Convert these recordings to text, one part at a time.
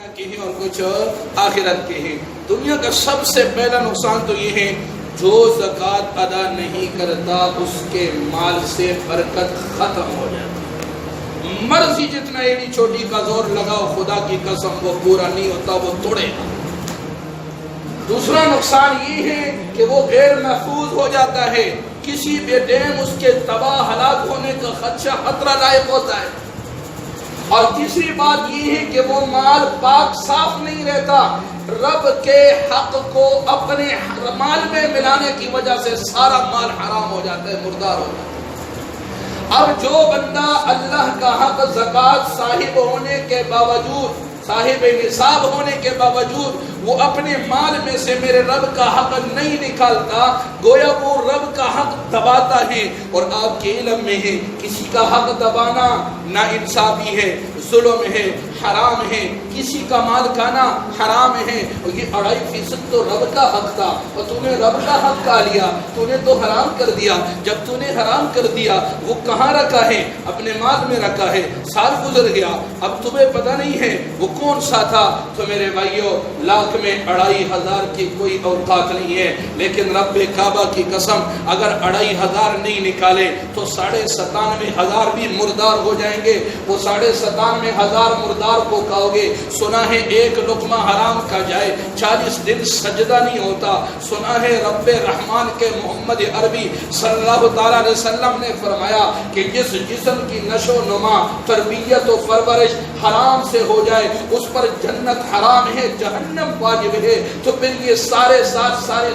دنیا کے ہیں اور کچھ آخرت کے ہیں۔ دنیا کا سب سے پہلا نقصان تو یہ ہے جو زکوٰۃ ادا نہیں کرتا اس کے مال سے برکت ختم ہو جاتی، مرضی جتنا ایڑی چھوٹی کا زور لگاؤ خدا کی قسم وہ پورا نہیں ہوتا، وہ توڑے گا۔ دوسرا نقصان یہ ہے کہ وہ غیر محفوظ ہو جاتا ہے، کسی بے ٹائم اس کے تباہ ہلاک ہونے کا خطرہ لائق ہوتا ہے۔ اور تیسری بات یہ ہے کہ وہ مال پاک صاف نہیں رہتا، رب کے حق کو اپنے مال میں ملانے کی وجہ سے سارا مال حرام ہو جاتا ہے، مردار ہو جاتا ہے۔ اب جو بندہ اللہ کا حق زکوٰۃ صاحب ہونے کے باوجود، صاحب نصاب ہونے کے باوجود وہ اپنے مال میں سے میرے رب کا حق نہیں نکالتا، گویا وہ رب کا حق دباتا ہے۔ اور آپ کے علم میں ہے کسی کا حق دبانا ناانصافی ہے، ظلم ہے، حرام ہے، کسی کا مال کھانا حرام ہے۔ اور یہ 2.5% تو رب کا حق تھا اور تو نے رب کا حق کھا لیا، تو نے تو حرام کر دیا۔ جب تو نے حرام کر دیا وہ کہاں رکھا ہے؟ اپنے مال میں رکھا ہے، سال گزر گیا اب تمہیں پتہ نہیں ہے وہ کون سا تھا۔ تو میرے بھائیوں لاکھ میں 2,500 کی کوئی اوقات نہیں ہے، لیکن رب کعبہ کی قسم اگر 2,500 نہیں نکالے تو 97,500 بھی مردار ہو جائیں گے۔ وہ 97,500 مردار کو کھاؤ گے۔ سنا ہے ایک لقمہ حرام کھا جائے 40 دن سجدہ نہیں ہوتا۔ سنا ہے رب رحمان کے محمد عربی صلی اللہ تعالیٰ علیہ وسلم نے فرمایا کہ جس جسم کی نشو و نما، تربیت و پرورش حرام سے ہو جائے اس پر جنت حرام ہے، جہنم واجب ہے۔ تو پھر یہ ساری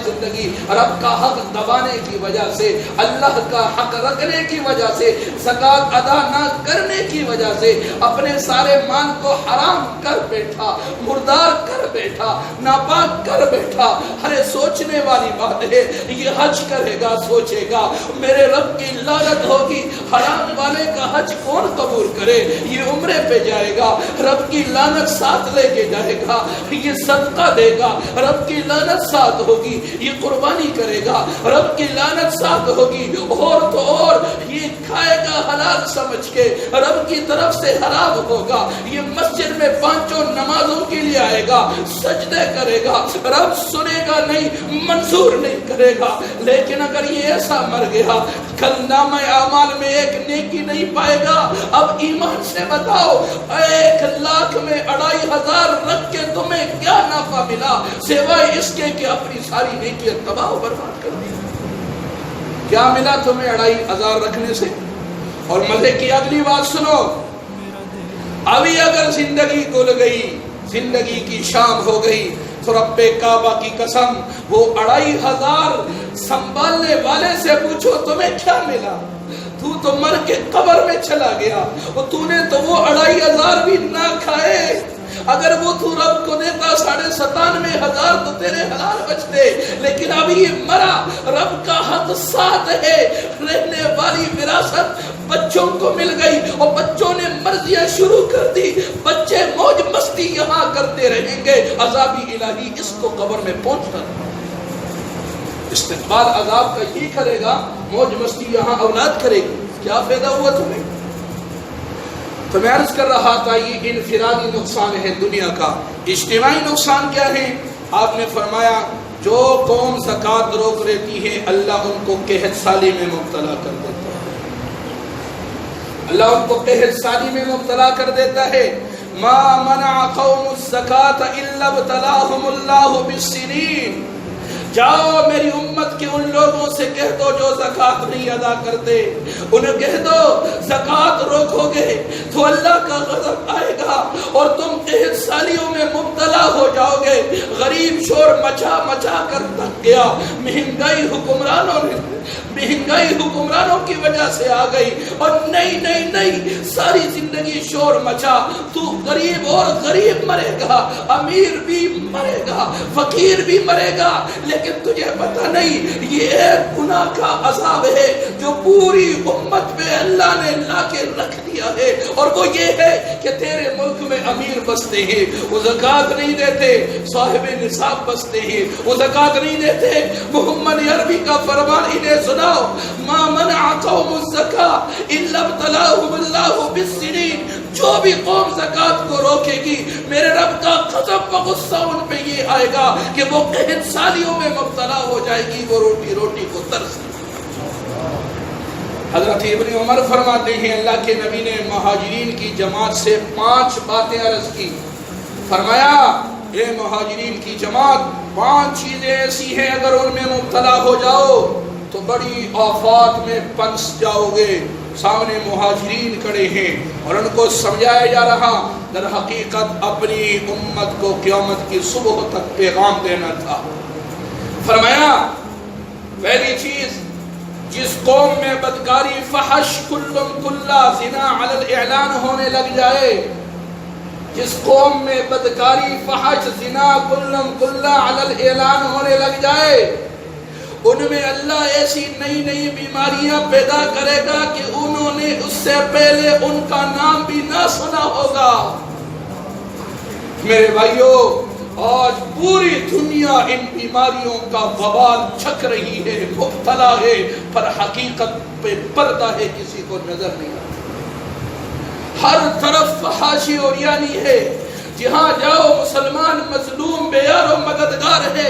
زندگی رب کا حق دبانے کی وجہ سے، اللہ کا حق رکھنے کی وجہ سے، زکوٰۃ ادا نہ کرنے کی وجہ سے اپنے سارے مال کو حرام کر بیٹھا، مردار کر بیٹھا، ناپاک کر بیٹھا۔ ارے سوچنے والی بات ہے، یہ حج کرے گا سوچے گا میرے رب کی لعنت ہوگی، حرام والے کا حج کون قبول کرے؟ یہ عمرے پہ جائے گا، رب کی لعنت ساتھ لے کے جائے گا، یہ صدقہ دے گا، رب کی لعنت ساتھ ہوگی، یہ قربانی کرے گا، رب کی لعنت ساتھ ہوگی، اور تو اور یہ کھائے گا حلال سمجھ کے، رب کی طرف سے حرام ہوگا۔ یہ مسجد میں 5 نمازوں کے لیے آئے گا، سجدے کرے گا، رب سنے گا نہیں، منظور نہیں کرے گا۔ لیکن اگر یہ ایسا مر گیا کل نامہ اعمال میں ایک نیکی نہیں پائے گا۔ اب ایمان سے بتاؤ 1,00,000 میں 2,500 رکھ کے تمہیں کیا نفع ملا سوائے اس کے کہ اپنی ساری نیکی تباہ و برباد کر دی؟ کیا ملا تمہیں 2,500 رکھنے سے؟ اور مزے کی اگلی بات سنو، ابھی اگر زندگی گل گئی، زندگی کی شام ہو گئی تو رب کعبہ کی قسم وہ 2,500 سنبھالنے والے سے پوچھو تمہیں کیا ملا؟ تو مر کے قبر میں چلا گیا اور تو نے تو وہ 2,500 بھی نہ کھائے۔ اگر وہ تو رب کو دیتا 97,500 تو تیرے حلال بچتے، لیکن ابھی یہ مرا، رب کا حق ساتھ ہے، رہنے والی وراثت بچوں کو مل گئی اور بچوں نے مرضیاں شروع کر دی، بچے موج مستی یہاں کرتے رہیں گے، عذاب الہی اس کو قبر میں پہنچتا ہے۔ استقبال عذاب کا یہ کرے گا، موج مستی یہاں اولاد کرے گی، کیا فائدہ ہوا تمہیں؟ تو میں عرض کر رہا تھا یہ انفرادی نقصان ہے دنیا کا۔ اجتماعی نقصان کیا ہے؟ آپ نے فرمایا جو قوم زکوٰۃ روک لیتی ہے اللہ ان کو قحط سالی میں مبتلا کر دیتا ہے، اللہ ان کو قحط سالی میں مبتلا کر دیتا ہے۔ ما منع قوم الزکاة الا ابتلاهم اللہ بالسنین۔ جاؤ میری امت کے ان لوگوں سے کہہ دو جو زکوٰۃ نہیں ادا کرتے، انہیں کہہ دو زکوٰۃ روکو گے تو اللہ کا غضب آئے گا اور تم قحط سالیوں میں مبتلا ہو جاؤ گے۔ غریب شور مچا مچا کر تھک گیا، مہنگائی حکمرانوں کی وجہ سے آ گئی، اور نہیں ساری زندگی شور مچا، تو غریب اور غریب مرے گا، امیر بھی مرے گا، فقیر بھی مرے گا، لیکن تجھے پتہ نہیں یہ ایک گناہ کا عذاب ہے جو پوری امت پہ اللہ نے لا کے رکھ دیا ہے، اور وہ یہ ہے کہ تیرے ملک میں امیر بستے ہیں، وہ زکوٰۃ نہیں دیتے، صاحب نصاب بستے ہیں، وہ زکوٰۃ نہیں دیتے۔ محمد عربی کا فرمان انہیں سناؤ، ما منع قوم الزکاة الا ابتلاهم اللہ بالسنین۔ جو بھی قوم زکوٰۃ کو روکے گی میرے رب کا عذاب و غصہ ان پہ یہ آئے گا کہ وہ قحط سالیوں میں مبتلا ہو جائے گی، وہ روٹی کو ترس۔ حضرت ابن عمر فرماتے ہیں اللہ کے نبی نے مہاجرین کی جماعت سے 5 باتیں عرض کی۔ فرمایا اے مہاجرین کی جماعت، 5 چیزیں ایسی ہیں اگر ان میں مبتلا ہو جاؤ تو بڑی آفات میں پنس جاؤ گے۔ سامنے مہاجرین کھڑے ہیں اور ان کو سمجھایا جا رہا، در حقیقت اپنی امت کو قیامت کی صبح تک پیغام دینا تھا۔ فرمایا پہلی چیز، جس قوم میں بدکاری، فحش، کلا زنا علی الاعلان ہونے لگ جائے، جس قوم میں بدکاری، فحش، زنا، کلا علی الاعلان ہونے لگ جائے، ان میں اللہ ایسی نئی نئی بیماریاں پیدا کرے گا کہ انہوں نے اس سے پہلے ان کا نام بھی نہ سنا ہوگا۔ میرے بھائیو، آج پوری دنیا ان بیماریوں کا وبال چھک رہی ہے، مبتلا ہے، پر حقیقت پہ پردہ ہے، کسی کو نظر نہیں آتا۔ ہر طرف فحاشی اور یعنی ہے، جہاں جاؤ مسلمان مظلوم بے یار و مددگار ہے،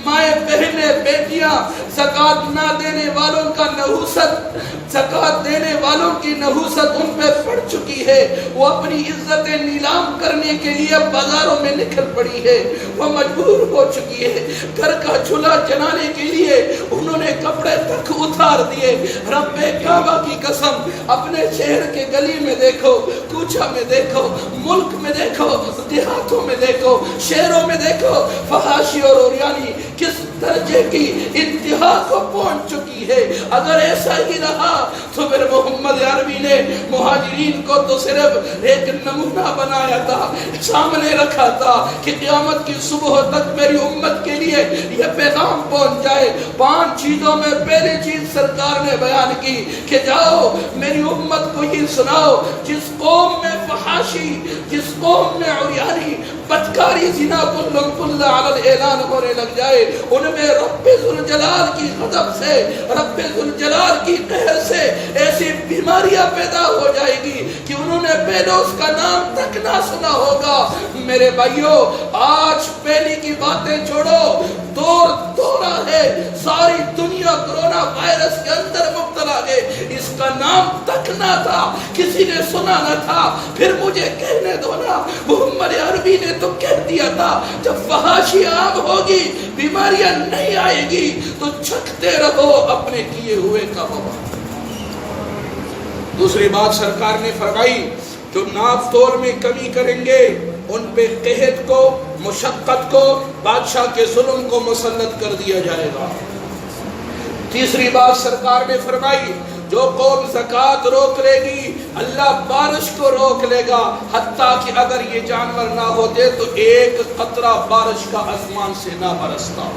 مائیں بہنیں بیٹیاں، زکوٰۃ نہ دینے والوں کا نحوست، زکوٰۃ دینے والوں کی نحوست ان پہ پڑ چکی ہے، وہ اپنی عزتیں نیلام کرنے کے لیے بازاروں میں نکل پڑی ہے، وہ مجبور ہو چکی ہے، گھر کا چولہا جلانے کے لیے انہوں نے کپڑے تک اتار دیے۔ رب کعبہ کی قسم، اپنے شہر کے گلی میں دیکھو، کوچہ میں دیکھو، ملک میں دیکھو، دیہاتوں میں دیکھو، شہروں میں دیکھو، فحاشی اور عریانی کس درجے کی انتہا کو پہنچ چکی ہے۔ اگر ایسا ہی رہا تو پھر محمد عربی نے مہاجرین کو تو صرف ایک نمونہ بنایا تھا، سامنے رکھا تھا کہ قیامت کی صبح تک میری امت کے لیے یہ پیغام پہنچ جائے۔ 5 چیزوں میں پہلی چیز سرکار نے بیان کی کہ جاؤ میری امت کو یہ سناؤ، جس قوم میں فحاشی، جس قوم میں عریانی، بدکاری، زنا، کلا علی الاعلان ہونے لگ جائے، ان میں رب ذوالجلال کی غضب سے، رب ذوالجلال کی قہر سے ایسی بیماریاں پیدا ہو جائے گی کہ انہوں نے پہلے اس کا نام تک نہ سنا ہوگا۔ میرے بھائیو، آج پہلی کی باتیں چھوڑو، دورہ ہے، ساری دنیا کرونا وائرس کے اندر مبتلا ہے، اس کا نام تک نہ تھا، کسی نے سنا نہ تھا۔ پھر مجھے کہنے دو نا، محمد عربی نے تو کہہ دیا تھا جب فحاشی عام ہوگی، بیماریاں نہیں آئے گی تو چھکتے رہو اپنے کیے ہوئے کا وبا۔ دوسری بات سرکار نے فرمائی، جو ناپ تول میں کمی کریں گے ان پہ قحط کو، مشقت کو، بادشاہ کے ظلم کو مسلط کر دیا جائے گا۔ تیسری بات سرکار نے فرمائی، جو قوم زکوٰۃ روک لے گی اللہ بارش کو روک لے گا، حتیٰ کہ اگر یہ جانور نہ ہوتے تو ایک قطرہ بارش کا آسمان سے نہ برستا۔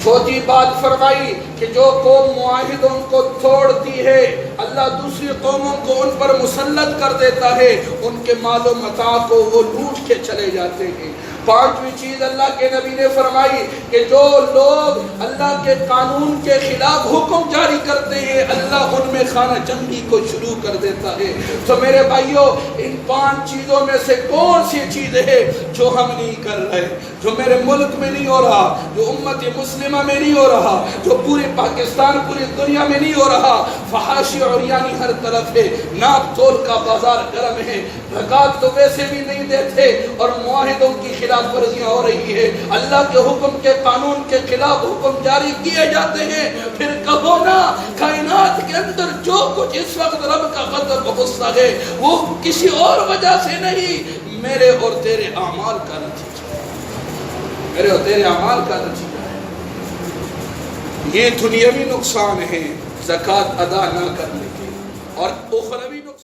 چوتھی بات فرمائی کہ جو قوم معاہدوں کو توڑتی ہے اللہ دوسری قوموں کو ان پر مسلط کر دیتا ہے، ان کے مال و متاع کو وہ لوٹ کے چلے جاتے ہیں۔ 5ویں چیز اللہ کے نبی نے فرمائی کہ جو لوگ اللہ کے قانون کے خلاف حکم جاری کرتے ہیں اللہ ان میں خانہ جنگی کو شروع کر دیتا ہے۔ تو میرے بھائیوں، ان 5 چیزوں میں سے کون سی چیز ہے جو ہم نہیں کر رہے، جو میرے ملک میں نہیں ہو رہا، جو امت مسلمہ میں نہیں ہو رہا، جو پورے پاکستان، پوری دنیا میں نہیں ہو رہا؟ فحاشی اور یعنی ہر طرف ہے، ناپ تول کا بازار گرم ہے، زکوٰۃ تو ویسے بھی نہیں دیتے اور معاہدوں کی خلاف ورزیاں ہو رہی ہے، اللہ کے حکم کے قانون کے خلاف حکم جاری کیے جاتے ہیں۔ پھر کہو نا، کائنات کے اندر جو کچھ اس وقت رب کا غضب و غصہ ہے وہ کسی اور وجہ سے نہیں، میرے اور تیرے اعمال کا نتیجہ ہے، میرے اور تیرے اعمال کا نتیجہ ہے۔ یہ دنیاوی نقصان ہے زکوٰۃ ادا نہ کرنے کے، اور اخروی